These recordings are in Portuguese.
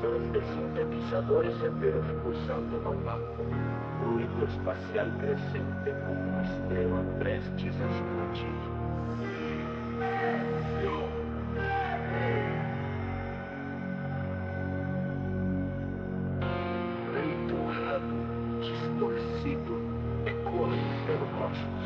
motores de sintetizadores se percusando no vácuo. Ruído espacial crescente como uma estrela prestes a explodir. Retornado, distorcido, ecoando pelo cosmos.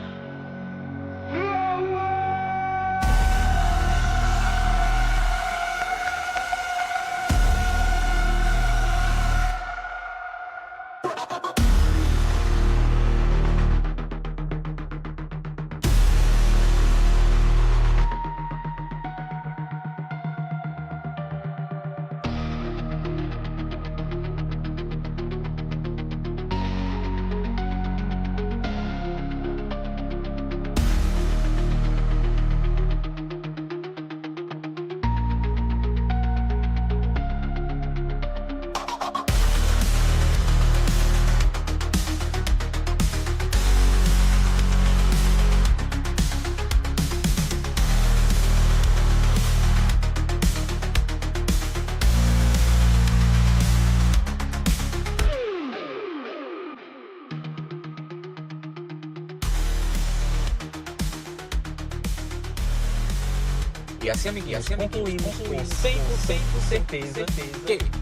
E assim, amiguinhos, concluímos com 100% certeza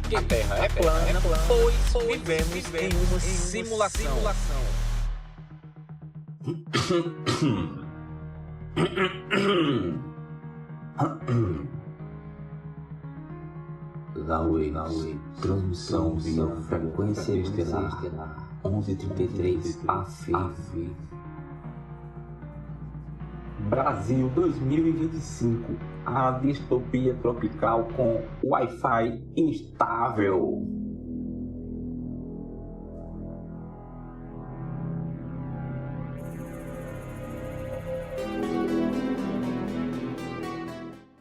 que a Terra é plana, pois vivemos em uma simulação. Huawei, transmissão via frequência estelar 1133 AF. Brasil 2025, a distopia tropical com Wi-Fi instável.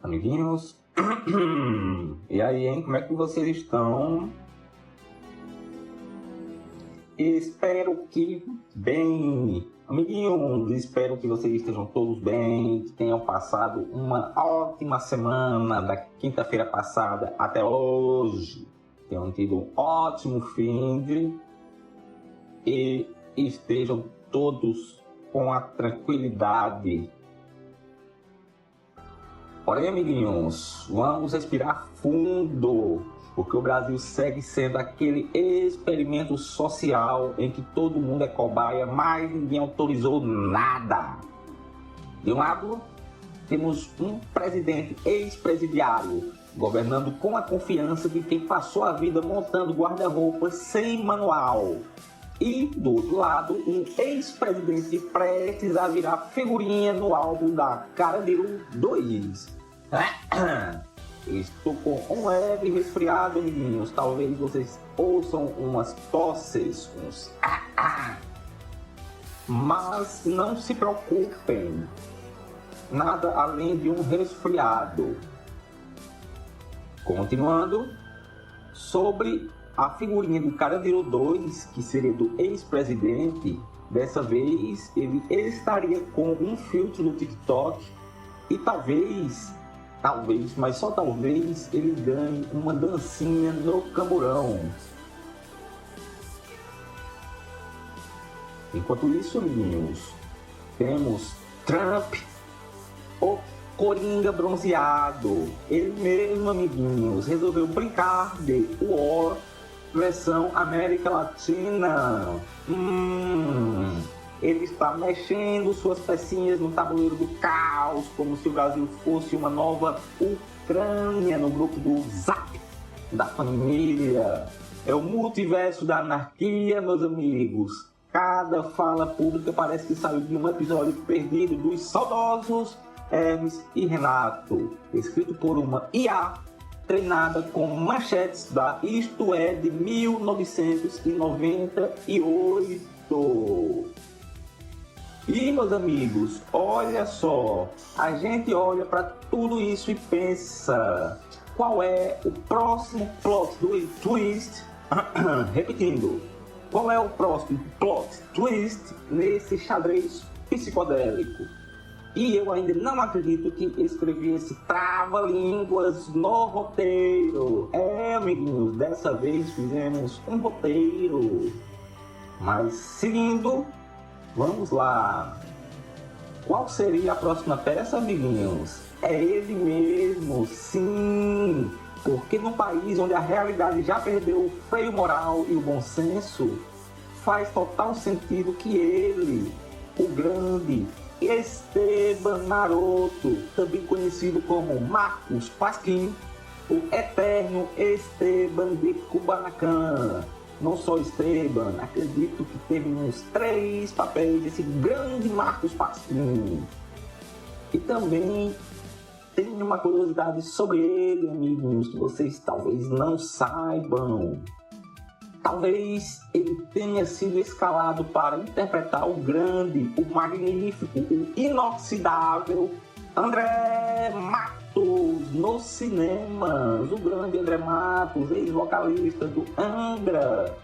Amiguinhos, e aí, hein? Como é que vocês estão? Espero que bem. Amiguinhos, espero que vocês estejam todos bem, que tenham passado uma ótima semana da quinta-feira passada até hoje. Tenham tido um ótimo fim de e estejam todos com a tranquilidade. Porém, amiguinhos, vamos respirar fundo, porque o Brasil segue sendo aquele experimento social em que todo mundo é cobaia, mas ninguém autorizou nada. De um lado, temos um presidente ex-presidiário, governando com a confiança de quem passou a vida montando guarda-roupas sem manual. E, do outro lado, um ex-presidente prestes a virar figurinha no álbum da Carandiru 2. Estou com um leve resfriado, amiguinhos. Talvez vocês ouçam umas tosses, uns mas não se preocupem. Nada além de um resfriado. Continuando, sobre a figurinha do Carandiru 2, que seria do ex-presidente, dessa vez ele estaria com um filtro no TikTok e talvez, mas só talvez, ele ganhe uma dancinha no camburão. Enquanto isso, amiguinhos, temos Trump, o Coringa bronzeado. Ele mesmo, amiguinhos, resolveu brincar de War versão América Latina. Ele está mexendo suas pecinhas no tabuleiro do caos, como se o Brasil fosse uma nova Ucrânia no grupo do Zap da família. É o multiverso da anarquia, meus amigos. Cada fala pública parece que saiu de um episódio perdido dos saudosos Hermes e Renato, escrito por uma IA treinada com machetes da Isto É de 1998. E, meus amigos, olha só, a gente olha para tudo isso e pensa, qual é o próximo plot twist? Repetindo, qual é o próximo plot twist nesse xadrez psicodélico? E eu ainda não acredito que escrevi esse trava-línguas no roteiro. Amiguinhos, dessa vez fizemos um roteiro. Mas seguindo, vamos lá. Qual seria a próxima peça, amiguinhos? É ele mesmo, sim! Porque num país onde a realidade já perdeu o freio moral e o bom senso, faz total sentido que ele, o grande Esteban Maroto, também conhecido como Marcos Pasquim, o eterno Esteban de Kubanacan. Não só Esteban, acredito que teve uns 3 papéis desse grande Marcos Pasquim. E também tem uma curiosidade sobre ele, amigos, que vocês talvez não saibam. Talvez ele tenha sido escalado para interpretar o grande, o magnífico, o inoxidável André Matos nos cinemas. O grande André Matos, ex-vocalista do Angra,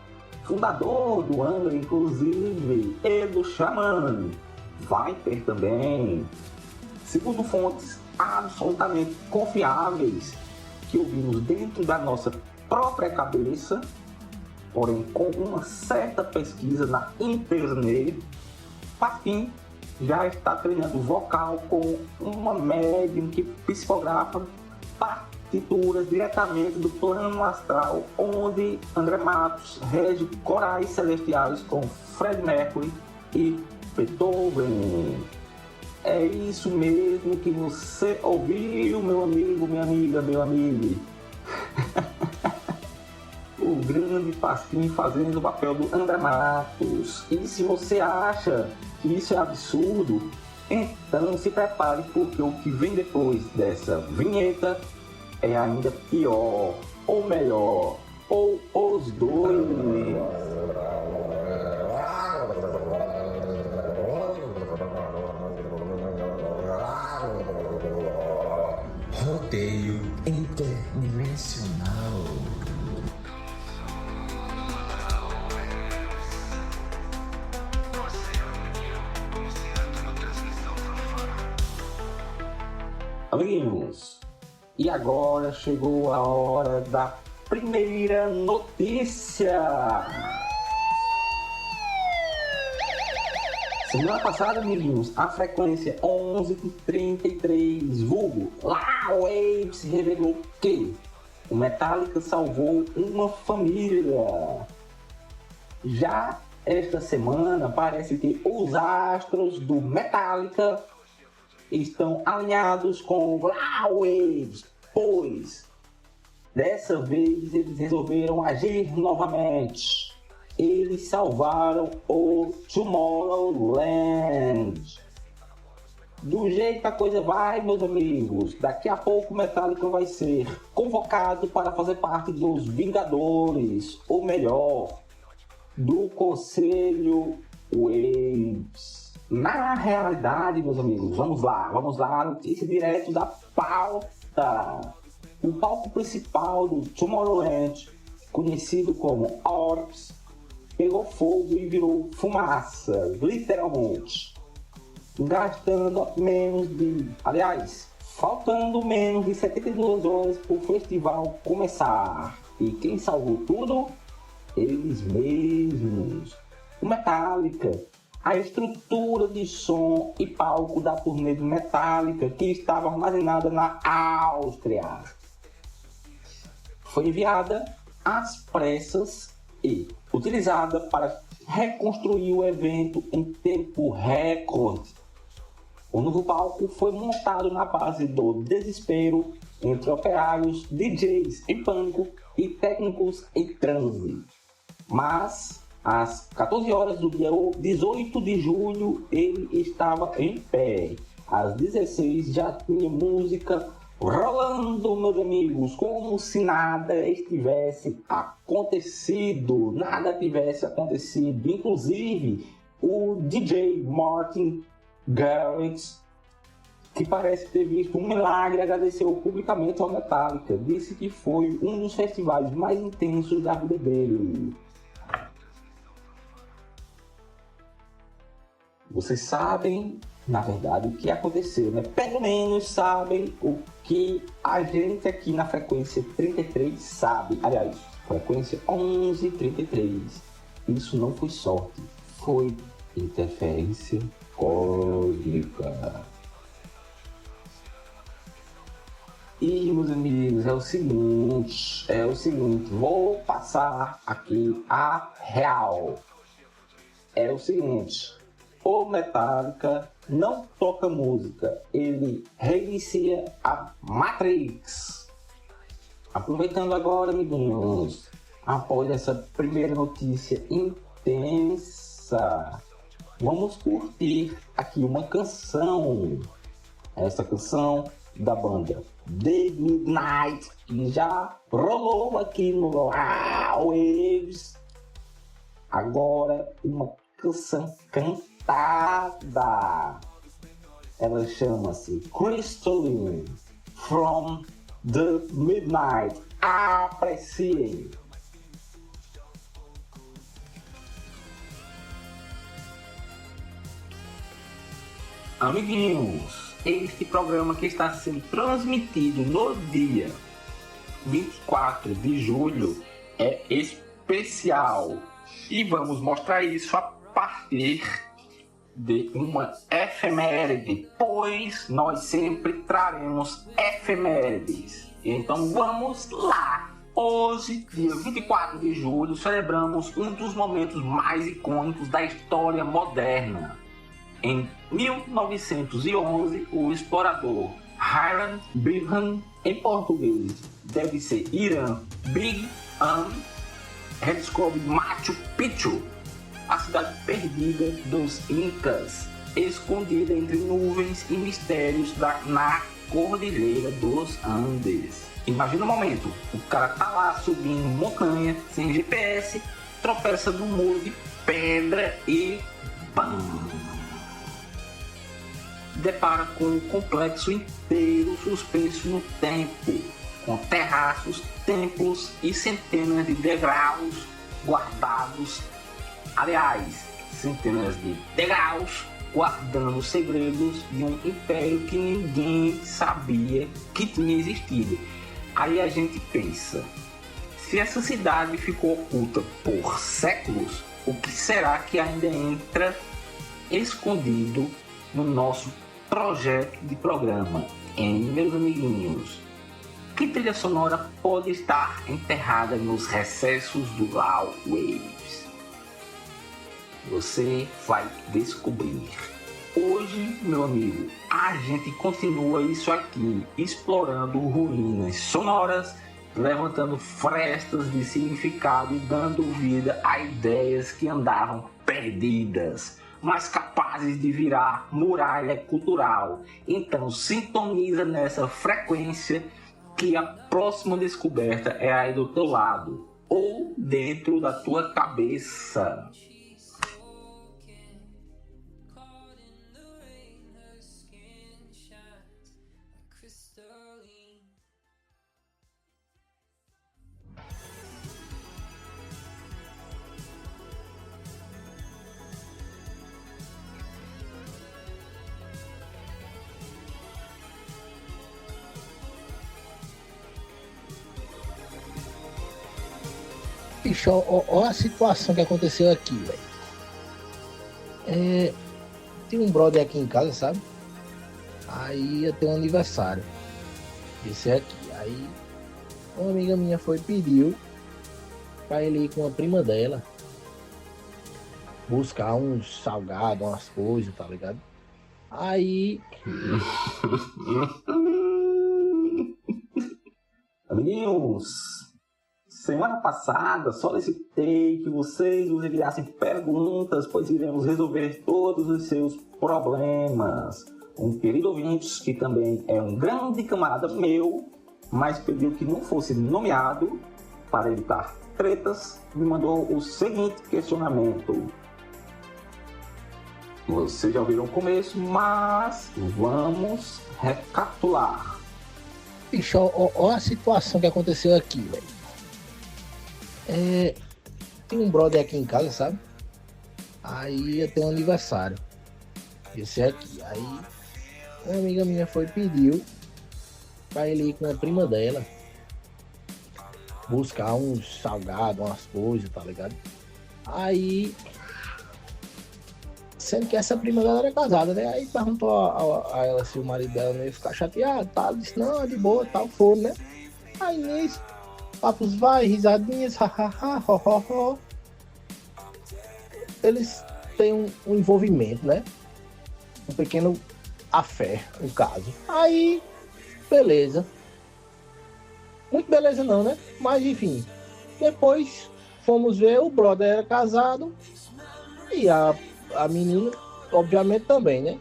fundador do Angra, inclusive, e do Xamã. Vai ter também, segundo fontes absolutamente confiáveis que ouvimos dentro da nossa própria cabeça, porém com uma certa pesquisa na internet, Pasquim já está treinando vocal com uma médium que psicografa partituras diretamente do plano astral, onde André Matos rege corais celestiais com Fred Mercury e Beethoven. É isso mesmo que você ouviu, meu amigo, minha amiga, meu amigo. O grande Pasquim fazendo o papel do André Matos. E se você acha que isso é absurdo, então se prepare, porque o que vem depois dessa vinheta é ainda pior, ou melhor, ou os dois. Rodeio interdimensional. Amiguinhos, e agora chegou a hora da primeira notícia. Semana passada, amiguinhos, a frequência 1133, vulgo Waves, revelou que o Metallica salvou uma família. Já esta semana, parece que os astros do Metallica estão alinhados com Waves, pois dessa vez eles resolveram agir novamente. Eles salvaram o Tomorrowland. Do jeito que a coisa vai, meus amigos, daqui a pouco o Metallica vai ser convocado para fazer parte dos Vingadores, ou melhor, do Conselho Waves. Na realidade, meus amigos, vamos lá, notícia direto da pauta. O palco principal do Tomorrowland, conhecido como Orbs, pegou fogo e virou fumaça, literalmente. Faltando menos de 72 horas para o festival começar. E quem salvou tudo? Eles mesmos. O Metallica. A estrutura de som e palco da turnê do Metallica, que estava armazenada na Áustria, foi enviada às pressas e utilizada para reconstruir o evento em tempo recorde. O novo palco foi montado na base do desespero entre operários, DJs em pânico e técnicos em transe. Mas às 14 horas do dia 18 de julho ele estava em pé. Às 16 já tinha música rolando, meus amigos, como se nada tivesse acontecido. Inclusive, o DJ Martin Garrix, que parece ter visto um milagre, agradeceu publicamente ao Metallica. Disse que foi um dos festivais mais intensos da vida dele. Vocês sabem na verdade, o que aconteceu, né? Pelo menos sabem o que a gente aqui na frequência 33 sabe. Aliás, frequência 1133. Isso não foi sorte, foi interferência cósmica. E, meus amigos, é o seguinte, vou passar aqui a real. É o seguinte, o Metallica não toca música, ele reinicia a Matrix. Aproveitando agora, amiguinhos, após essa primeira notícia intensa, vamos curtir aqui uma canção. Essa canção da banda The Midnight, que já rolou aqui no Waves. Agora uma canção cantada. Ela chama-se Crystalline from The Midnight. Apreciem. Amiguinhos, este programa que está sendo transmitido no dia 24 de julho é especial. E vamos mostrar isso a partir de uma efeméride, pois nós sempre traremos efemérides. Então vamos lá! Hoje, dia 24 de julho, celebramos um dos momentos mais icônicos da história moderna. Em 1911, o explorador Hiram Bingham, em português deve ser Hiram Bingham, redescobre Machu Picchu, a cidade perdida dos Incas, escondida entre nuvens e mistérios na Cordilheira dos Andes. Imagina o momento, o cara tá lá subindo montanha, sem GPS, tropeça num muro de pedra e BAM! Depara com um complexo inteiro suspenso no tempo, com terraços, templos e centenas de degraus guardados. Aliás, centenas de degraus guardando segredos de um império que ninguém sabia que tinha existido. Aí a gente pensa, se essa cidade ficou oculta por séculos, o que será que ainda entra escondido no nosso projeto de programa? Meus amiguinhos, que trilha sonora pode estar enterrada nos recessos do Raw Waves? Você vai descobrir. Hoje, meu amigo, a gente continua isso aqui, explorando ruínas sonoras, levantando frestas de significado e dando vida a ideias que andavam perdidas, mas capazes de virar muralha cultural. Então sintoniza nessa frequência que a próxima descoberta é aí do teu lado, ou dentro da tua cabeça. Bicho, olha a situação que aconteceu aqui, velho. Tem um brother aqui em casa, sabe? Aí ia ter um aniversário. Esse aqui. Aí uma amiga minha pediu pra ele ir com a prima dela buscar uns salgados, umas coisas, tá ligado? Aí Amiguinhos, semana passada solicitei que vocês nos enviassem perguntas, pois iremos resolver todos os seus problemas. Um querido ouvinte, que também é um grande camarada meu, mas pediu que não fosse nomeado para evitar tretas, me mandou o seguinte questionamento. Vocês já ouviram o começo, mas vamos recapitular. Bicho, olha a situação que aconteceu aqui, velho. Tem um brother aqui em casa, sabe? Aí ia ter um aniversário. Esse aqui. Aí uma amiga minha pediu pra ele ir com a prima dela buscar uns salgados, umas coisas, tá ligado? Aí, sendo que essa prima dela era casada, né? Aí perguntou a ela se o marido dela não ia ficar chateado, tá? Ela disse, não, é de boa, tal, foram, né? Aí nisso, papos vai, risadinhas, hahaha, ho. Eles têm um envolvimento, né? Um pequeno afé, no caso. Aí, beleza. Muito beleza não, né? Mas enfim. Depois fomos ver, o brother era casado. E a menina, obviamente, também, né?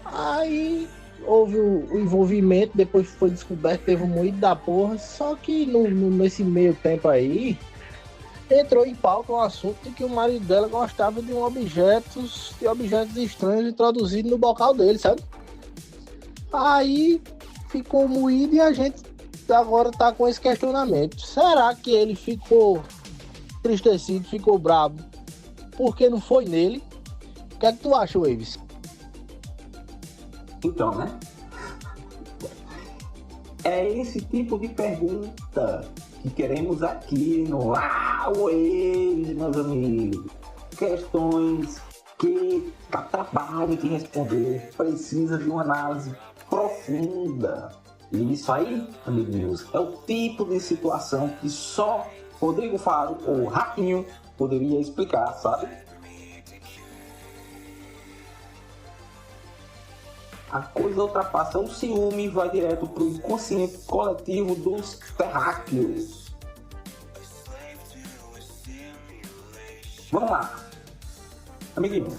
Aí houve o envolvimento, depois foi descoberto, teve um moído da porra. Só que nesse meio tempo aí, entrou em pauta o assunto de que o marido dela gostava de objetos estranhos introduzidos no bocal dele, sabe? Aí ficou moído e a gente agora tá com esse questionamento. Será que ele ficou entristecido, ficou bravo porque não foi nele? O que é que tu acha, Waves? Então, né? É esse tipo de pergunta que queremos aqui no Waves, meus amigos. Questões que dá trabalho de responder, precisa de uma análise profunda. E isso aí, amiguinhos, é o tipo de situação que só Rodrigo Faro ou Raquinho poderia explicar, sabe? A coisa ultrapassa o ciúme e vai direto pro inconsciente coletivo dos terráqueos. Vamos lá. Amiguinhos,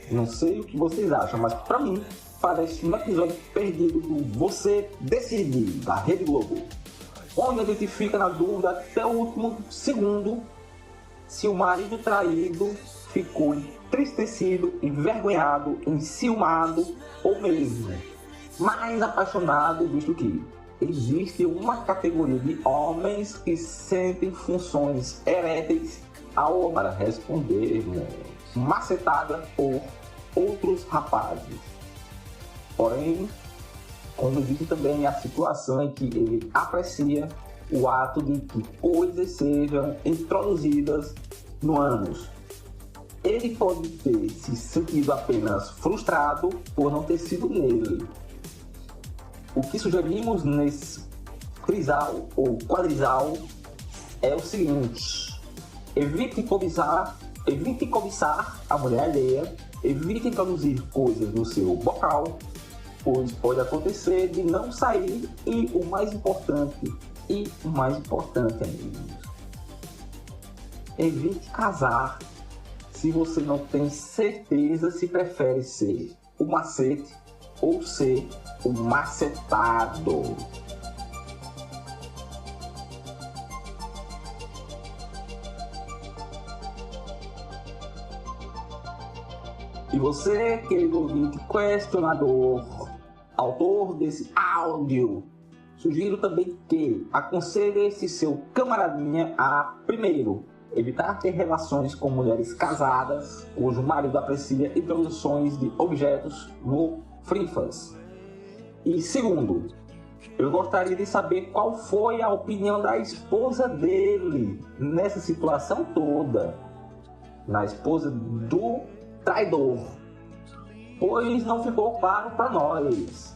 não sei o que vocês acham, mas pra mim parece um episódio perdido do Você Decide, da Rede Globo, onde a gente fica na dúvida até o último segundo se o marido traído ficou entristecido, envergonhado, enciumado ou mesmo mais apaixonado, visto que existe uma categoria de homens que sentem funções eréteis ao para responder macetada por outros rapazes. Porém, como existe também a situação em que ele aprecia o ato de que coisas sejam introduzidas no ânus. Ele pode ter se sentido apenas frustrado por não ter sido nele. O que sugerimos nesse trisal ou quadrisal é o seguinte: evite cobiçar a mulher alheia, evite introduzir coisas no seu bocal, pois pode acontecer de não sair, e o mais importante, amigos, evite casar se você não tem certeza se prefere ser o macete ou ser o macetado. E você, querido ouvinte questionador, autor desse áudio, sugiro também que aconselhe esse seu camaradinha a, primeiro, evitar ter relações com mulheres casadas cujo marido aprecia introduções de objetos no frifas. E segundo, eu gostaria de saber qual foi a opinião da esposa dele nessa situação toda, na esposa do traidor, pois não ficou claro para nós.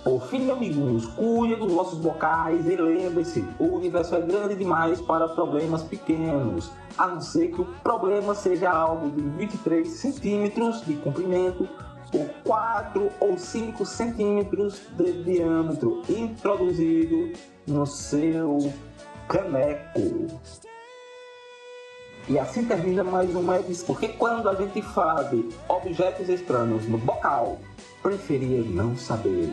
Por fim, amiguinhos, cuide dos vossos bocais e lembre-se, o universo é grande demais para problemas pequenos, a não ser que o problema seja algo de 23 centímetros de comprimento por 4 ou 5 centímetros de diâmetro introduzido no seu caneco. E assim termina mais uma edição, porque quando a gente fala de objetos estranhos no bocal, preferia não saber.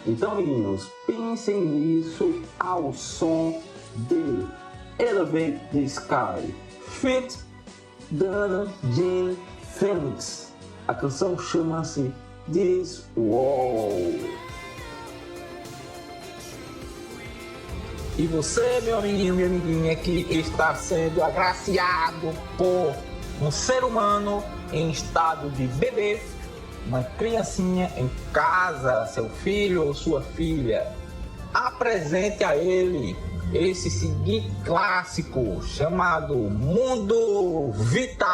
Então, meninos, pensem nisso ao som de Elevate the Sky, feat. Dana Jean Phoenix. A canção chama-se This Wall. E você, meu amiguinho, minha amiguinha, que está sendo agraciado por um ser humano em estado de bebê, uma criancinha em casa, seu filho ou sua filha, apresente a ele esse seguinte clássico chamado Mundo Vita.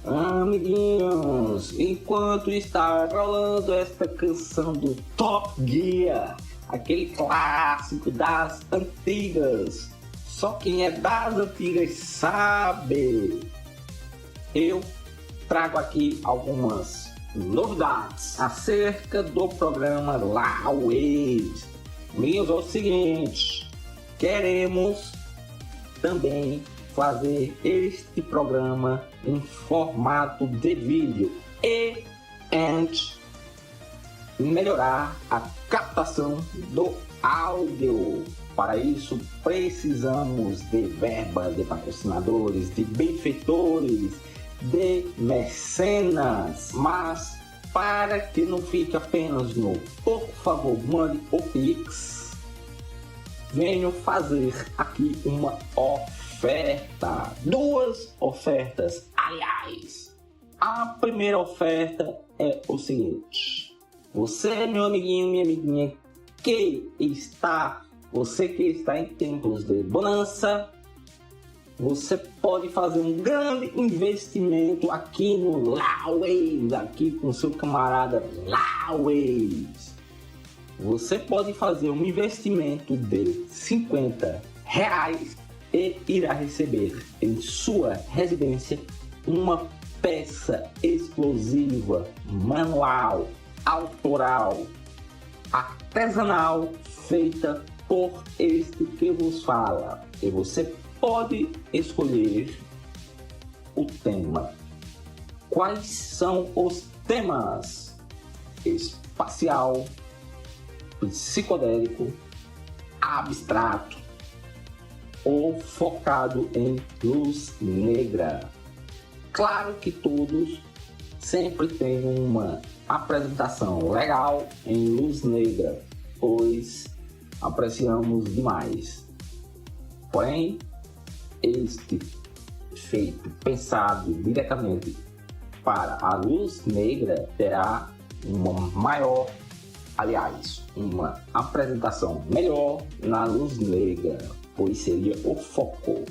Amiguinhos, enquanto está rolando esta canção do Top Gear, aquele clássico das antigas, só quem é das antigas sabe, eu trago aqui algumas novidades acerca do programa Lauês. Amigos, é o seguinte, queremos também fazer este programa em formato de vídeo e melhorar a captação do áudio. Para isso precisamos de verba, de patrocinadores, de benfeitores, de mecenas, mas para que não fique apenas no por favor mande o Pix, venho fazer aqui uma oferta, duas ofertas, aliás. A primeira oferta é o seguinte: você, meu amiguinho, minha amiguinha, você que está em tempos de bonança, você pode fazer um grande investimento aqui no Lauês, aqui com seu camarada Lauês. Você pode fazer um investimento de R$50 e irá receber em sua residência uma peça explosiva, manual, autoral, artesanal, feita por este que vos fala. E você pode escolher o tema. Quais são os temas? Espacial, psicodélico, abstrato ou focado em luz negra. Claro que todos sempre têm uma apresentação legal em luz negra, pois apreciamos demais. Porém, este feito pensado diretamente para a luz negra terá uma apresentação melhor na luz negra, pois seria o foco.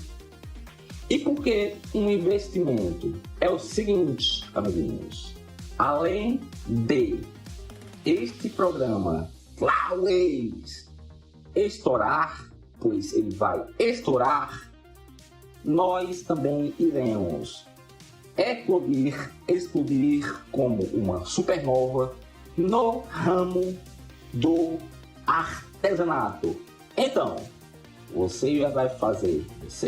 E por que um investimento? É o seguinte, amiguinhos, além de este programa Lauês estourar, pois ele vai estourar, nós também iremos explodir como uma supernova no ramo do artesanato. Então, você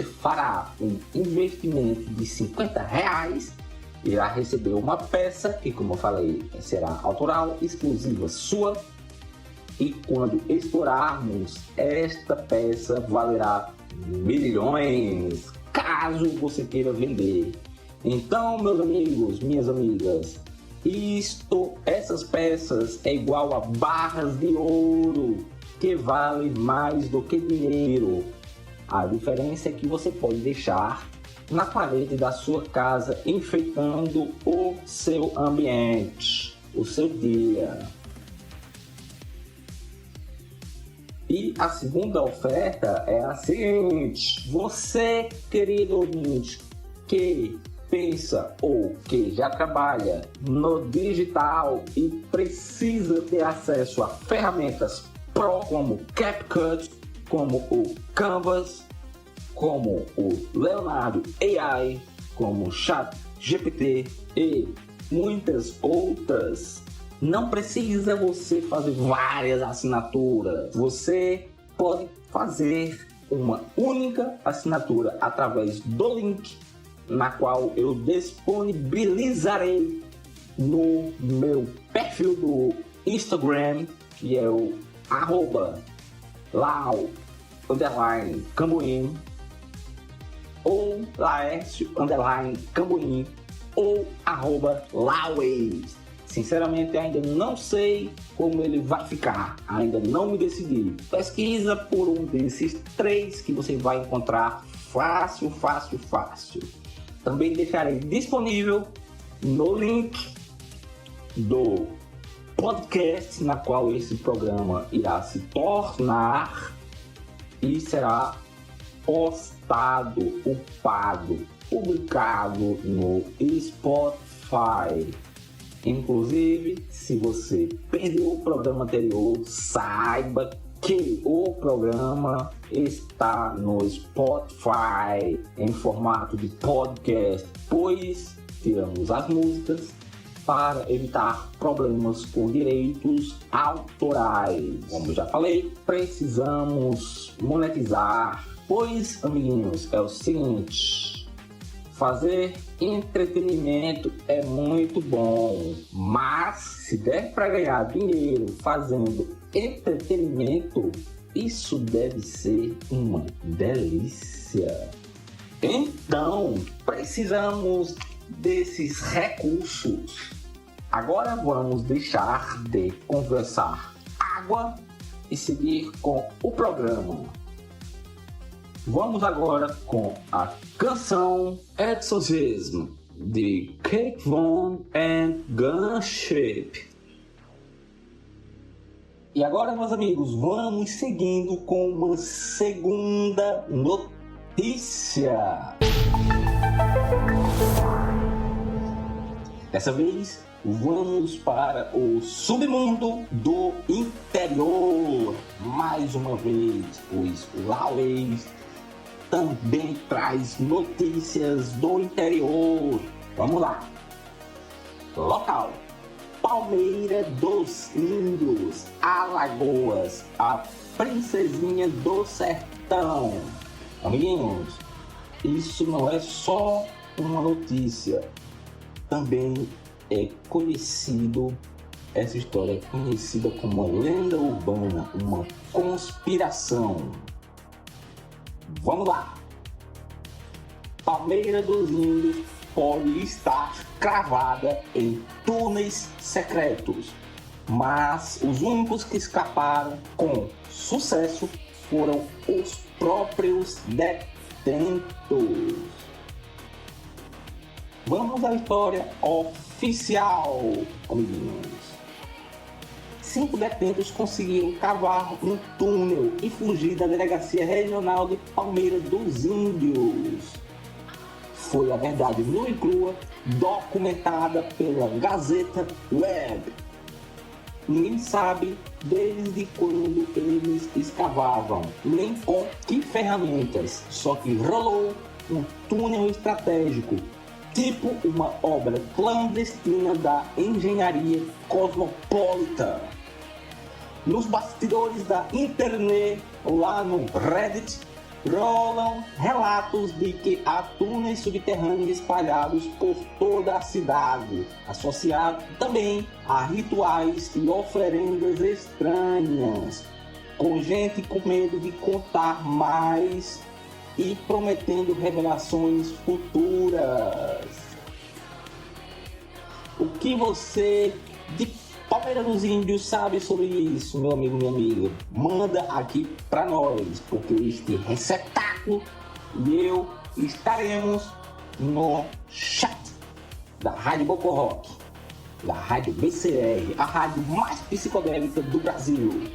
fará um investimento de R$50, irá receber uma peça que, como eu falei, será autoral, exclusiva sua, e quando estourarmos, esta peça valerá milhões, caso você queira vender. Então, meus amigos, minhas amigas, essas peças é igual a barras de ouro, que vale mais do que dinheiro. A diferença é que você pode deixar na parede da sua casa, enfeitando o seu ambiente, o seu dia. E a segunda oferta é a seguinte: você, querido ouvinte, que pensa ou que já trabalha no digital e precisa ter acesso a ferramentas Pro como CapCut, como o Canvas, como o Leonardo AI, como o ChatGPT e muitas outras. Não precisa você fazer várias assinaturas. Você pode fazer uma única assinatura através do link na qual eu disponibilizarei no meu perfil do Instagram, que é o @lau_cambuim ou Laércio_cambuim ou @laueis. Sinceramente, ainda não sei como ele vai ficar, ainda não me decidi. Pesquisa por um desses 3 que você vai encontrar fácil. Também deixarei disponível no link do podcast na qual esse programa irá se tornar e será postado, upado, publicado no Spotify. Inclusive, se você perdeu o programa anterior, saiba que o programa está no Spotify em formato de podcast, pois tiramos as músicas para evitar problemas com direitos autorais. Como já falei, precisamos monetizar, pois, amiguinhos, é o seguinte: fazer entretenimento é muito bom, mas se der para ganhar dinheiro fazendo entretenimento, isso deve ser uma delícia. Então, precisamos desses recursos. Agora vamos deixar de conversar água e seguir com o programa. Vamos agora com a canção Exorcism de Kate Von and Gunship. E agora, meus amigos, vamos seguindo com uma segunda notícia. Dessa vez, vamos para o submundo do interior. Mais uma vez, pois o Laueis também traz notícias do interior. Vamos lá. Local: Palmeira dos Índios, Alagoas, a princesinha do sertão. Amiguinhos, isso não é só uma notícia. Também é conhecido, essa história é conhecida como uma lenda urbana, uma conspiração. Vamos lá. Palmeira dos Índios pode estar cravada em túneis secretos, mas os únicos que escaparam com sucesso foram os próprios detentos. Vamos à história oficial, amiguinhos. 5 detentos conseguiram cavar um túnel e fugir da Delegacia Regional de Palmeira dos Índios. Foi a verdade nua e crua, documentada pela Gazeta Web. Ninguém sabe desde quando eles escavavam, nem com que ferramentas, só que rolou um túnel estratégico, tipo uma obra clandestina da engenharia cosmopolita. Nos bastidores da internet, lá no Reddit, rolam relatos de que há túneis subterrâneos espalhados por toda a cidade, associados também a rituais e oferendas estranhas, com gente com medo de contar mais e prometendo revelações futuras. O que você de Palmeira dos Índios sabe sobre isso, meu amigo, minha amiga? Manda aqui pra nós, porque este receptáculo e eu estaremos no chat da Rádio Bocorock, da Rádio BCR, a rádio mais psicodélica do Brasil.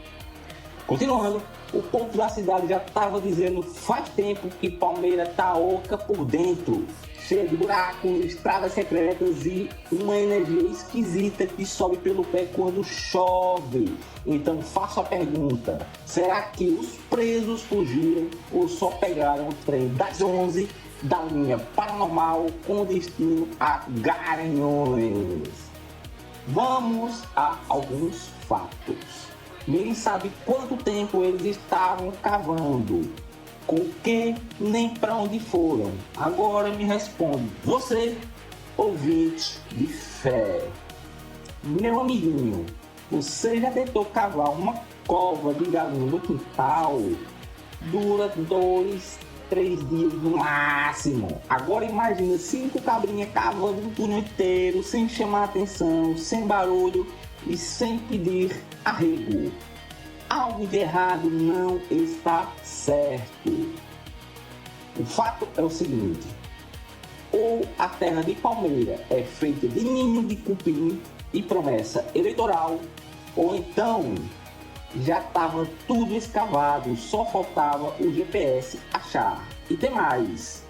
Continuando, o povo da cidade já estava dizendo faz tempo que Palmeiras tá oca por dentro, cheia de buracos, estradas secretas e uma energia esquisita que sobe pelo pé quando chove. Então faço a pergunta, será que os presos fugiram ou só pegaram o trem das 11 da linha paranormal com destino a Garanhuns? Vamos a alguns fatos. Ninguém sabe quanto tempo eles estavam cavando, com o que nem para onde foram. Agora me responde, você, ouvinte de fé. Meu amiguinho, você já tentou cavar uma cova de galinha no quintal? Dura 2, 3 dias no máximo. Agora imagina 5 cabrinhas cavando um túnel inteiro, sem chamar atenção, sem barulho e sem pedir arrego. Algo de errado não está certo. O fato é o seguinte: ou a terra de Palmeira é feita de ninho de cupim e promessa eleitoral, ou então já estava tudo escavado, só faltava o GPS achar. E tem mais.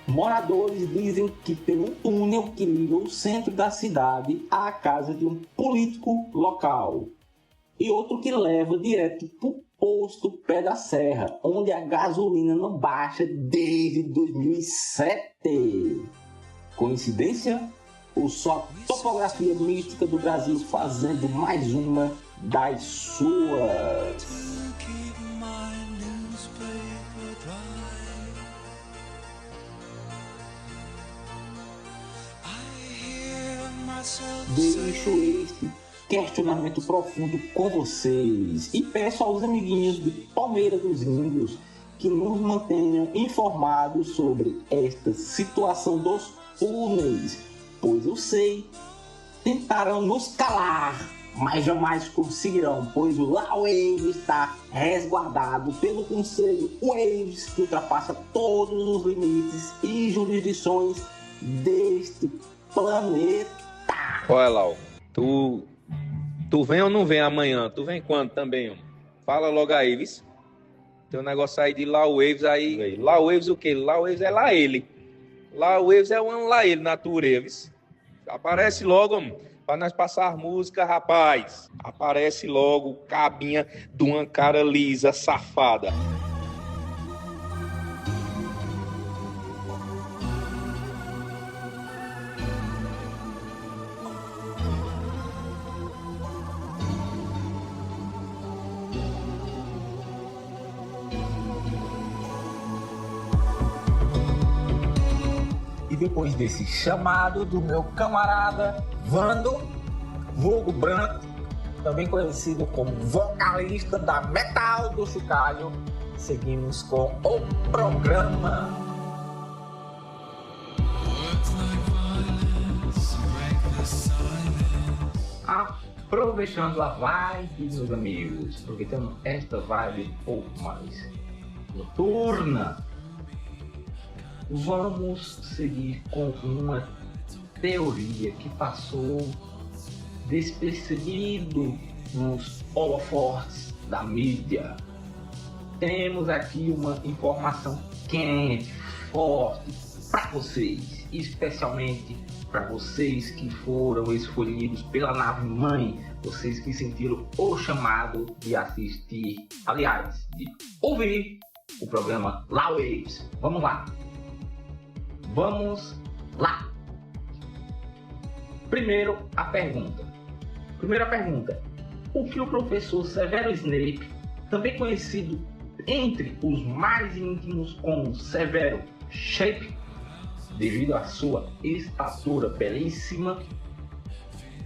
Moradores dizem que tem um túnel que liga o centro da cidade à casa de um político local. E outro que leva direto para o posto Pé da Serra, onde a gasolina não baixa desde 2007. Coincidência? Ou só a topografia mística do Brasil fazendo mais uma das suas? Deixo este questionamento profundo com vocês e peço aos amiguinhos de Palmeiras dos Índios que nos mantenham informados sobre esta situação dos túneis, pois eu sei, tentarão nos calar, mas jamais conseguirão, pois o Lauwaves está resguardado pelo Conselho Waves, que ultrapassa todos os limites e jurisdições deste planeta. Olha, Lau, tu vem ou não vem amanhã? Tu vem quando também, homem? Fala logo aí, viu? Tem um negócio aí de Lauwaves aí. Lauwaves o quê? Lauwaves é lá ele. Lauwaves é um lá ele, natureza, viu? Aparece logo, homem, pra nós passar música, rapaz. Aparece logo, cabinha de uma cara lisa, safada. Depois desse chamado do meu camarada Vando, vulgo Branco, também conhecido como vocalista da Metal do Chocalho, seguimos com o programa. Aproveitando a vibe, meus amigos, aproveitando esta vibe um pouco mais noturna, vamos seguir com uma teoria que passou despercebido nos holofotes da mídia. Temos aqui uma informação quente, forte para vocês, especialmente para vocês que foram escolhidos pela nave mãe, vocês que sentiram o chamado de assistir, aliás, de ouvir o programa Lauwaves. Vamos lá! Vamos lá! Primeira pergunta. O que o professor Severo Snape, também conhecido entre os mais íntimos como Severo Shape, devido à sua estatura belíssima,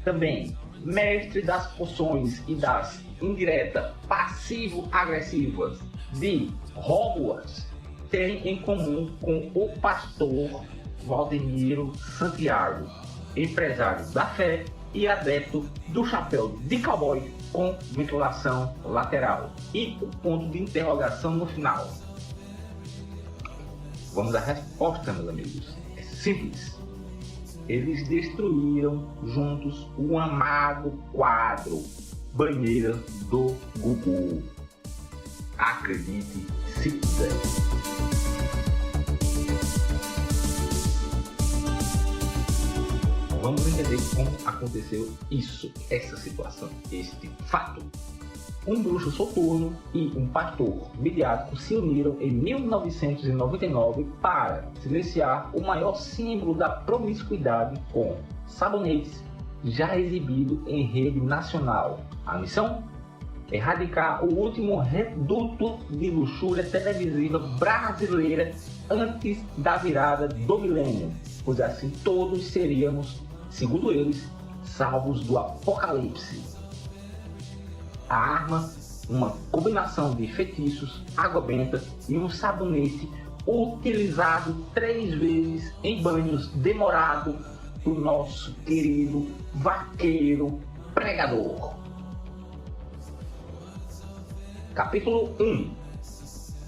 também mestre das poções e das indiretas passivo-agressivas de Hogwarts, tem em comum com o pastor Valdemiro Santiago, empresário da fé e adepto do chapéu de cowboy com ventilação lateral e o ponto de interrogação no final. Vamos à resposta, meus amigos. É simples. Eles destruíram juntos o amado quadro banheira do Gugu. Acredite se quiser. Vamos entender como aconteceu essa situação, este fato. Um bruxo soturno e um pastor midiático se uniram em 1999 para silenciar o maior símbolo da promiscuidade com sabonetes já exibido em rede nacional. A missão? Erradicar o último reduto de luxúria televisiva brasileira antes da virada do milênio, pois assim todos seríamos, segundo eles, salvos do apocalipse. A arma, uma combinação de feitiços, água benta e um sabonete utilizado 3 vezes em banhos demorados do nosso querido vaqueiro pregador. Capítulo 1.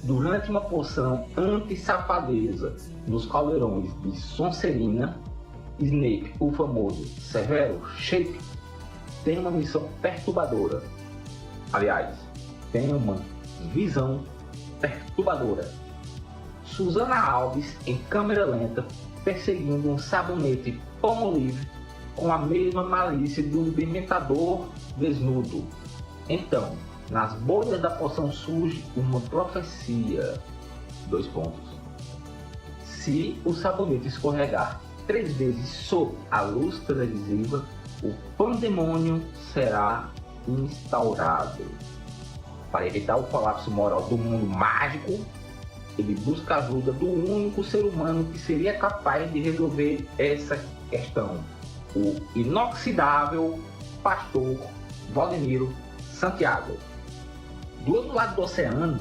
Durante uma poção anti-safadeza nos caldeirões de Sonserina, Snape, o famoso Severo Snape, tem uma missão perturbadora. Aliás, tem uma visão perturbadora. Susana Alves em câmera lenta perseguindo um sabonete Palmolive com a mesma malícia de um dementador desnudo. Então, nas bolhas da poção surge uma profecia. 2 pontos. Se o sabonete escorregar 3 vezes sob a luz televisiva, o pandemônio será instaurado. Para evitar o colapso moral do mundo mágico, ele busca a ajuda do único ser humano que seria capaz de resolver essa questão: o inoxidável pastor Valdemiro Santiago. Do outro lado do oceano,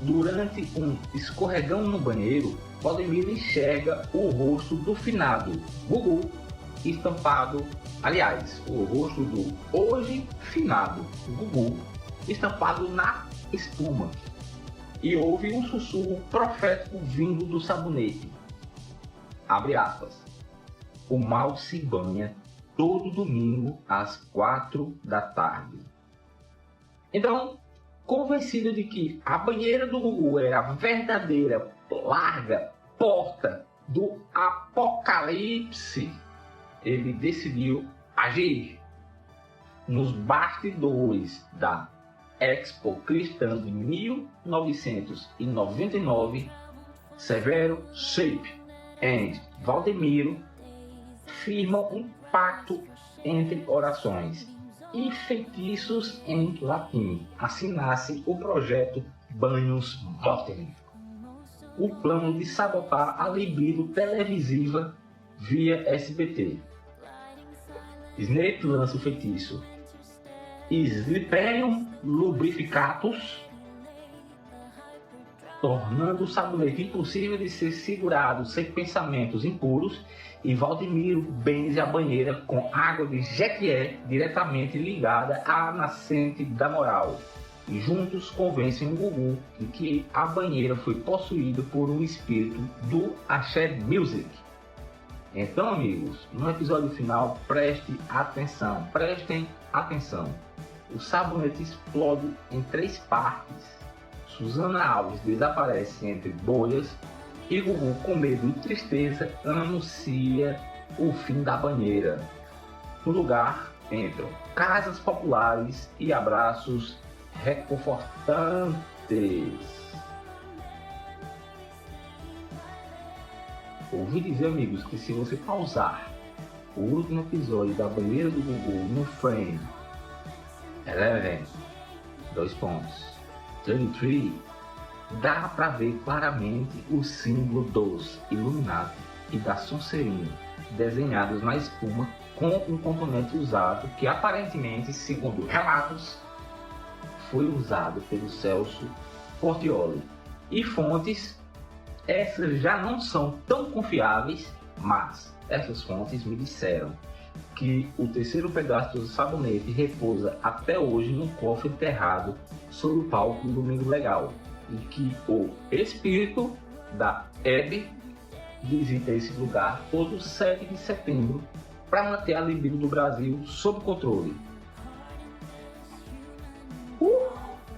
durante um escorregão no banheiro, Valdemiro enxerga o rosto do finado Gugu estampado, aliás, o rosto do hoje finado Gugu estampado na espuma, e ouve um sussurro profético vindo do sabonete. Abre aspas. O mal se banha todo domingo às 4 da tarde. Então, convencido de que a banheira do Gugu era a verdadeira larga porta do apocalipse, ele decidiu agir. Nos bastidores da Expo Cristã de 1999, Severo Snape e Valdemiro firmam um pacto entre orações e feitiços em latim. Assim nasce o projeto Banhos Botany, o plano de sabotar a libido televisiva via SBT. Snape lança o feitiço Sliperium Lubrificatus, tornando o sabonete impossível de ser segurado sem pensamentos impuros, e Valdemiro benze a banheira com água de Jequié diretamente ligada à nascente da moral, e juntos convencem o Gugu de que a banheira foi possuída por um espírito do Axé Music. Então, amigos, no episódio final, prestem atenção. O sabonete explode em 3 partes. Susana Alves desaparece entre bolhas e Gugu, com medo e tristeza, anuncia o fim da banheira. No lugar entram casas populares e abraços reconfortantes. Ouvi dizer, amigos, que se você pausar o último episódio da banheira do Gugu no frame 11, 2 pontos, 33, dá para ver claramente o símbolo dos Illuminati e da Sonserina desenhados na espuma, com um componente usado que aparentemente, segundo relatos, foi usado pelo Celso Portiolli. E fontes, essas já não são tão confiáveis, mas essas fontes me disseram que o terceiro pedaço do sabonete repousa até hoje no cofre enterrado sobre o palco do Domingo Legal, e que o espírito da Hebe visita esse lugar todo 7 de setembro para manter a libido do Brasil sob controle.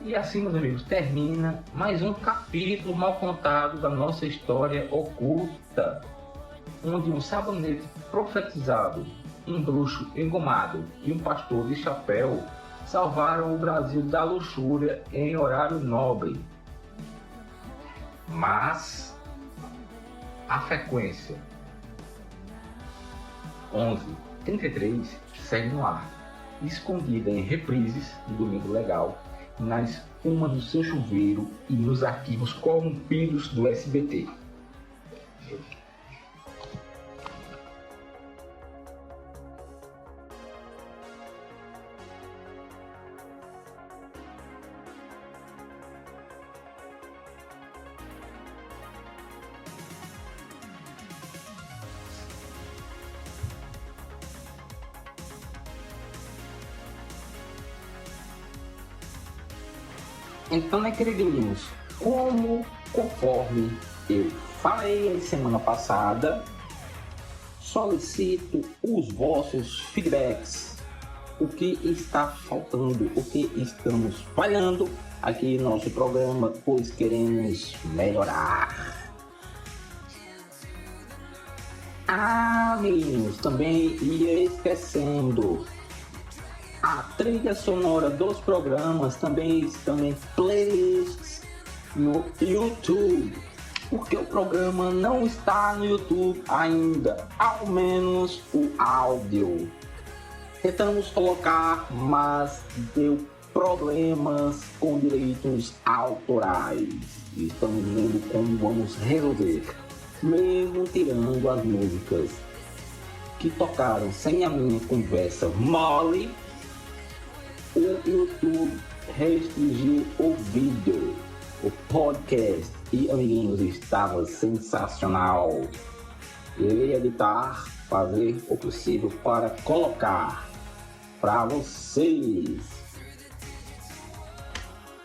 E assim, meus amigos, termina mais um capítulo mal contado da nossa história oculta, onde um sabonete profetizado, um bruxo engomado e um pastor de chapéu salvaram o Brasil da luxúria em horário nobre. Mas a frequência 11:33 segue no ar, escondida em reprises do Domingo Legal, na espuma do seu chuveiro e nos arquivos corrompidos do SBT. Então, né, queridinhos, conforme eu falei semana passada, solicito os vossos feedbacks. O que está faltando, o que estamos falhando aqui no nosso programa, pois queremos melhorar. Meninos, também ia esquecendo. A trilha sonora dos programas também estão em playlists no YouTube, porque o programa não está no YouTube ainda, ao menos o áudio. Tentamos colocar, mas deu problemas com direitos autorais. Estamos vendo como vamos resolver, mesmo tirando as músicas que tocaram sem a minha conversa mole. O YouTube restringiu o vídeo, o podcast, e amiguinhos, estava sensacional. Irei editar, fazer o possível para colocar para vocês.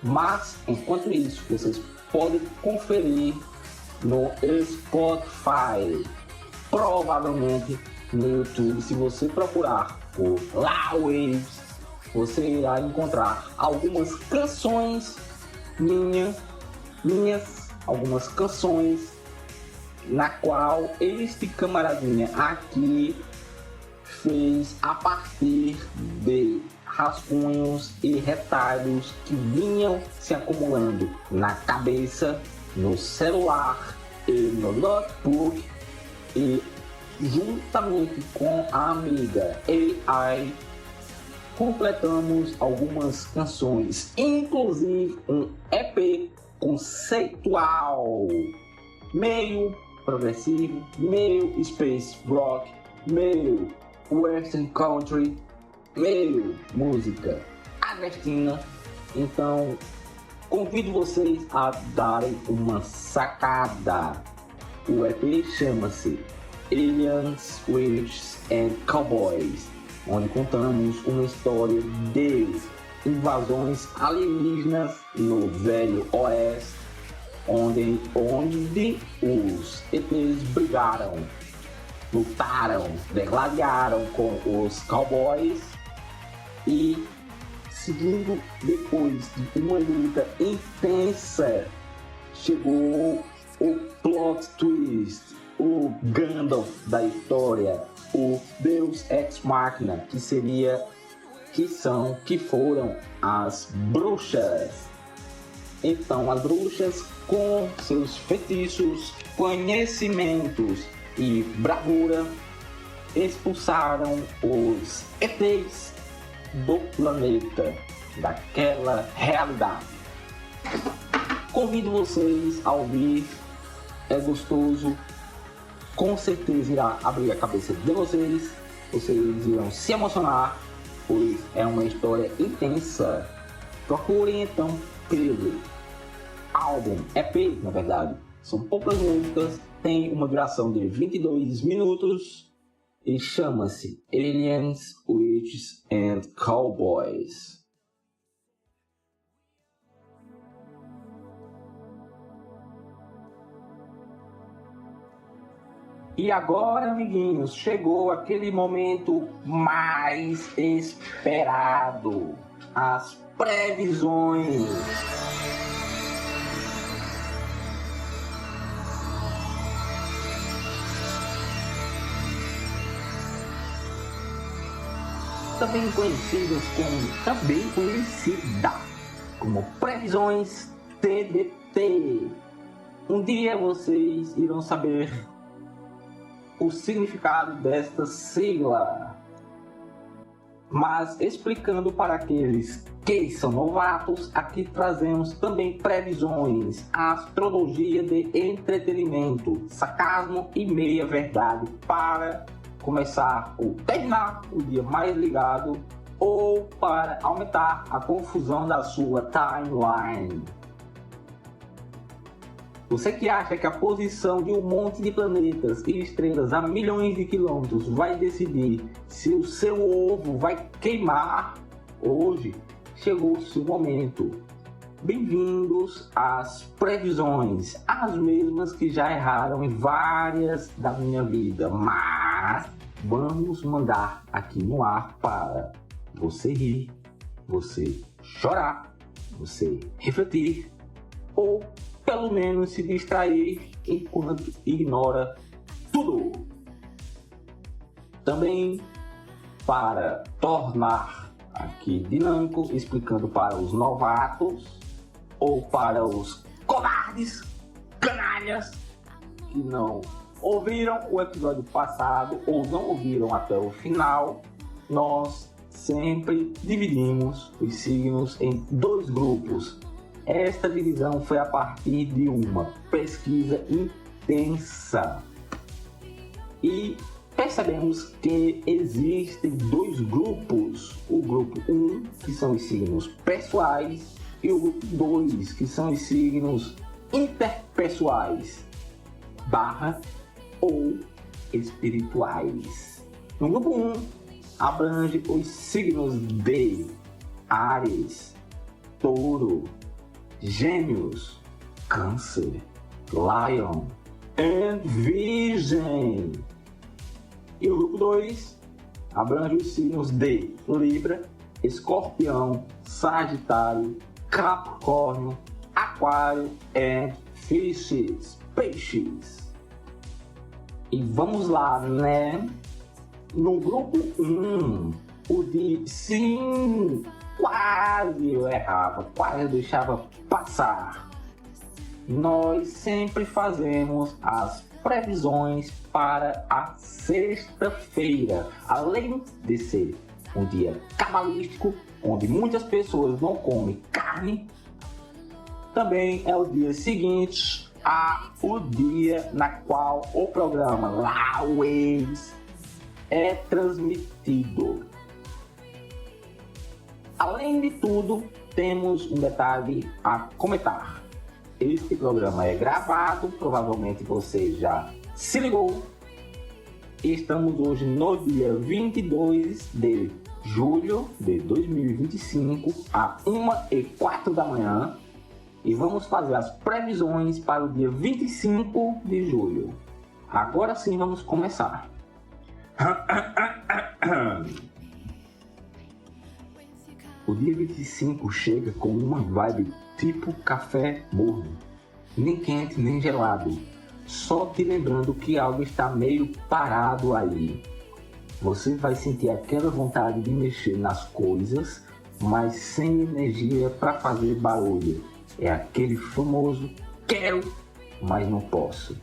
Mas, enquanto isso, vocês podem conferir no Spotify, provavelmente no YouTube. Se você procurar por Lawaves, você irá encontrar algumas canções minhas, algumas canções na qual este camaradinha aqui fez a partir de rascunhos e retalhos que vinham se acumulando na cabeça, no celular e no notebook, e juntamente com a amiga AI completamos algumas canções, inclusive um EP conceitual, meio progressivo, meio space rock, meio western country, meio música agrestina. Então convido vocês a darem uma sacada. O EP chama-se Aliens, Witches and Cowboys, onde contamos uma história de invasões alienígenas no Velho Oeste, onde os ETs brigaram, lutaram, degladiaram com os cowboys, e seguindo depois de uma luta intensa, chegou o plot twist, o Gandalf da história, o Deus Ex Machina, que foram as bruxas. Então as bruxas, com seus feitiços, conhecimentos e bravura, expulsaram os ETs do planeta, daquela realidade. Convido vocês a ouvir, é gostoso, com certeza irá abrir a cabeça de vocês, vocês irão se emocionar, pois é uma história intensa. Procurem então pelo álbum, EP na verdade, são poucas músicas, tem uma duração de 22 minutos e chama-se Aliens, Witches and Cowboys. E agora, amiguinhos, chegou aquele momento mais esperado. As previsões. Também conhecida como previsões TDT. Um dia vocês irão saber o significado desta sigla. Mas explicando para aqueles que são novatos, aqui trazemos também previsões, astrologia de entretenimento, sarcasmo e meia verdade para começar ou terminar o dia mais ligado ou para aumentar a confusão da sua timeline. Você que acha que a posição de um monte de planetas e estrelas a milhões de quilômetros vai decidir se o seu ovo vai queimar, hoje chegou o seu momento. Bem-vindos às previsões, as mesmas que já erraram em várias da minha vida, mas vamos mandar aqui no ar para você rir, você chorar, você refletir ou pelo menos se distrair enquanto ignora tudo. Também para tornar aqui dinâmico, explicando para os novatos ou para os covardes, canalhas que não ouviram o episódio passado ou não ouviram até o final, nós sempre dividimos os signos em dois grupos. Esta divisão foi a partir de uma pesquisa intensa e percebemos que existem dois grupos. O grupo 1, que são os signos pessoais, e o grupo 2, que são os signos interpessoais / ou espirituais. No grupo 1, abrange os signos de Áries, Touro, Gêmeos, Câncer, Lion e Virgem. E o grupo 2 abrange os signos de Libra, Escorpião, Sagitário, Capricórnio, Aquário e Peixes. E vamos lá, né? No grupo 1, o de sim, quase eu errava, quase eu deixava passar. Nós sempre fazemos as previsões para a sexta-feira. Além de ser um dia cabalístico, onde muitas pessoas não comem carne, também é o dia seguinte o dia na qual o programa Lawaves é transmitido. Além de tudo, temos um detalhe a comentar. Este programa é gravado, provavelmente você já se ligou. Estamos hoje no dia 22 de julho de 2025, às 1h04 da manhã. E vamos fazer as previsões para o dia 25 de julho. Agora sim vamos começar. O dia 25 chega com uma vibe tipo café morno, nem quente nem gelado, só te lembrando que algo está meio parado aí. Você vai sentir aquela vontade de mexer nas coisas, mas sem energia para fazer barulho. É aquele famoso quero, mas não posso.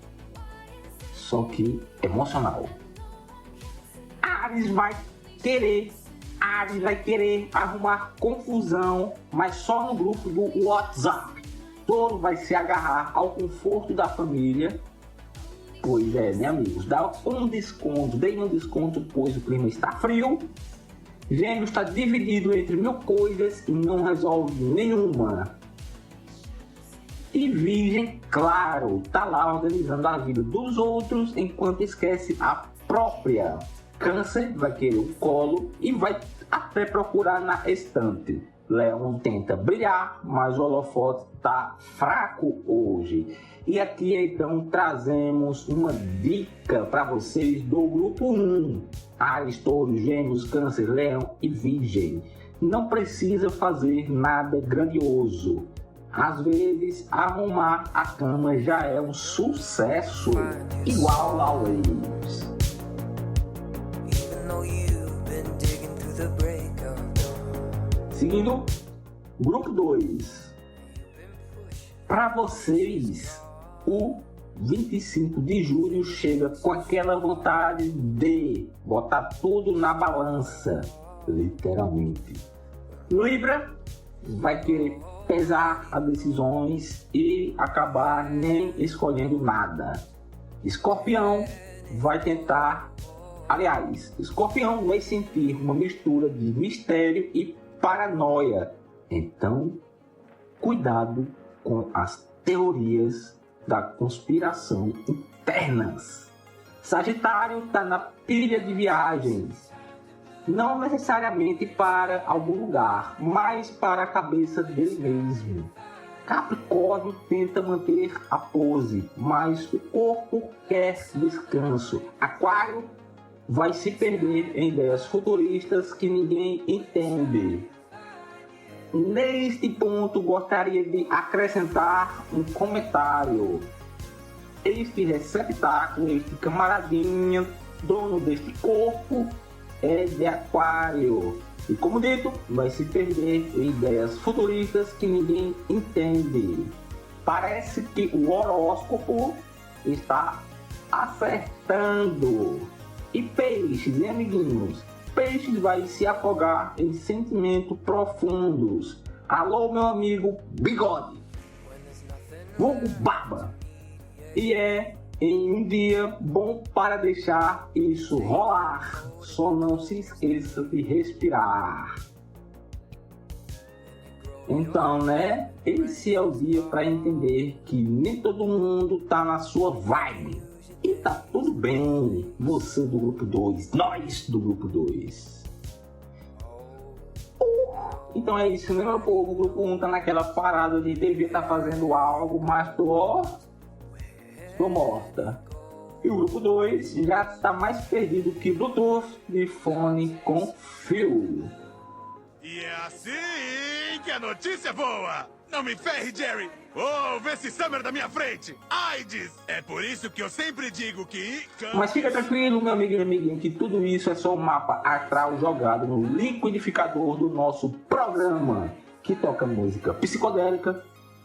Só que emocional. Ares vai querer arrumar confusão, mas só no grupo do WhatsApp. Todo vai se agarrar ao conforto da família. Pois é, né, amigos? Deem um desconto, pois o clima está frio. Gêmeos está dividido entre 1000 coisas e não resolve nenhuma. E Virgem, claro, tá lá organizando a vida dos outros enquanto esquece a própria. Câncer vai querer o colo e vai até procurar na estante. Leão tenta brilhar, mas o holofote tá fraco hoje. E aqui então trazemos uma dica para vocês do grupo 1. Áries, Touro, Gêmeos, Câncer, Leão e Virgem. não precisa fazer nada grandioso. Às vezes, arrumar a cama já é um sucesso, igual ao Waves. Seguindo, grupo 2. Para vocês, o 25 de julho chega com aquela vontade de botar tudo na balança, literalmente. Libra vai querer pesar as decisões e acabar nem escolhendo nada. Escorpião vai tentar, Escorpião vai sentir uma mistura de mistério e paranoia. Então, cuidado com as teorias da conspiração internas. Sagitário está na pilha de viagens. Não necessariamente para algum lugar, mas para a cabeça dele mesmo. Capricórnio tenta manter a pose, mas o corpo quer descanso. Aquário vai se perder em ideias futuristas que ninguém entende. Neste ponto, gostaria de acrescentar um comentário. Este receptáculo, este camaradinha, dono deste corpo, é de Aquário. E como dito, vai se perder em ideias futuristas que ninguém entende. Parece que o horóscopo está acertando. E Peixes, hein, amiguinhos? Peixes vai se afogar em sentimentos profundos. Alô, meu amigo Bigode, vulgo Barba. E é em um dia bom para deixar isso rolar. Só não se esqueça de respirar. Então, né? Esse é o dia para entender que nem todo mundo tá na sua vibe. E tá tudo bem, você do grupo 2, nós do grupo 2. Então é isso, né, meu povo? O grupo 1 tá naquela parada de devia estar fazendo algo, mas tô morta. E o grupo 2 já está mais perdido que Bluetooth de fone com fio. E é assim que a notícia é boa! Não me ferre, Jerry! Oh, vê esse Summer da minha frente! AIDS! É por isso que eu sempre digo que... Mas fica tranquilo, meu amigo e amiguinho, que tudo isso é só um mapa astral jogado no liquidificador do nosso programa, que toca música psicodélica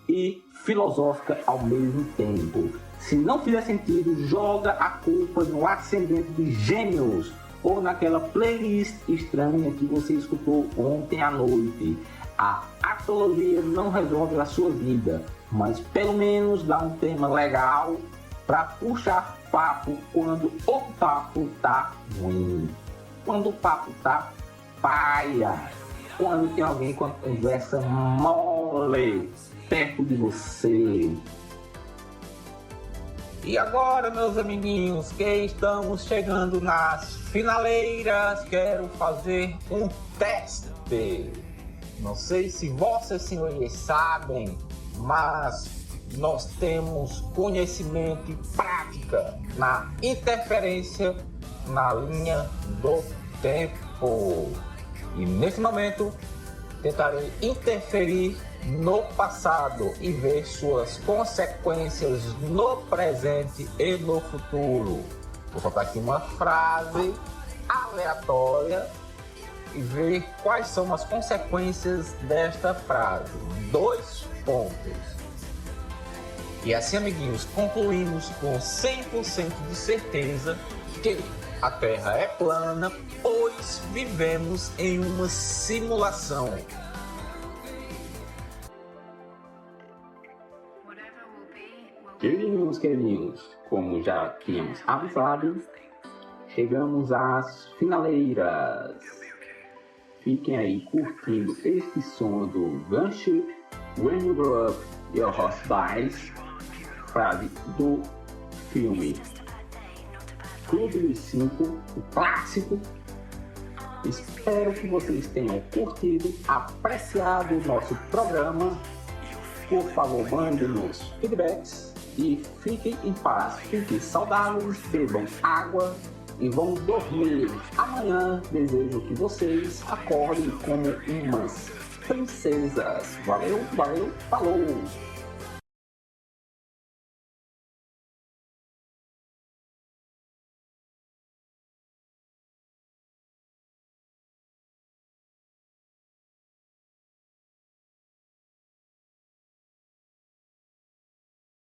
e filosófica ao mesmo tempo. Se não fizer sentido, joga a culpa no ascendente de Gêmeos ou naquela playlist estranha que você escutou ontem à noite. A astrologia não resolve a sua vida, mas pelo menos dá um tema legal para puxar papo quando o papo tá ruim, quando o papo tá paia, quando tem alguém com a conversa mole perto de você. E agora, meus amiguinhos, que estamos chegando nas finaleiras, quero fazer um teste. Não sei se vocês, senhores, sabem, mas nós temos conhecimento e prática na interferência na linha do tempo. E nesse momento tentarei interferir no passado e ver suas consequências no presente e no futuro. Vou botar aqui uma frase aleatória e ver quais são as consequências desta frase. 2 pontos. E assim, amiguinhos, concluímos com 100% de certeza que a Terra é plana, pois vivemos em uma simulação. Queridos, como já tínhamos avisado, chegamos às finaleiras. Fiquem aí curtindo este som do Gunship, When You Grow Up, Your Horse Dies, frase do filme Clube dos 5, o clássico. Espero que vocês tenham curtido, apreciado o nosso programa. Por favor, mandem-nos feedbacks e fiquem em paz, fiquem saudáveis, bebam água e vão dormir. Amanhã desejo que vocês acordem como umas princesas. Valeu, valeu, falou!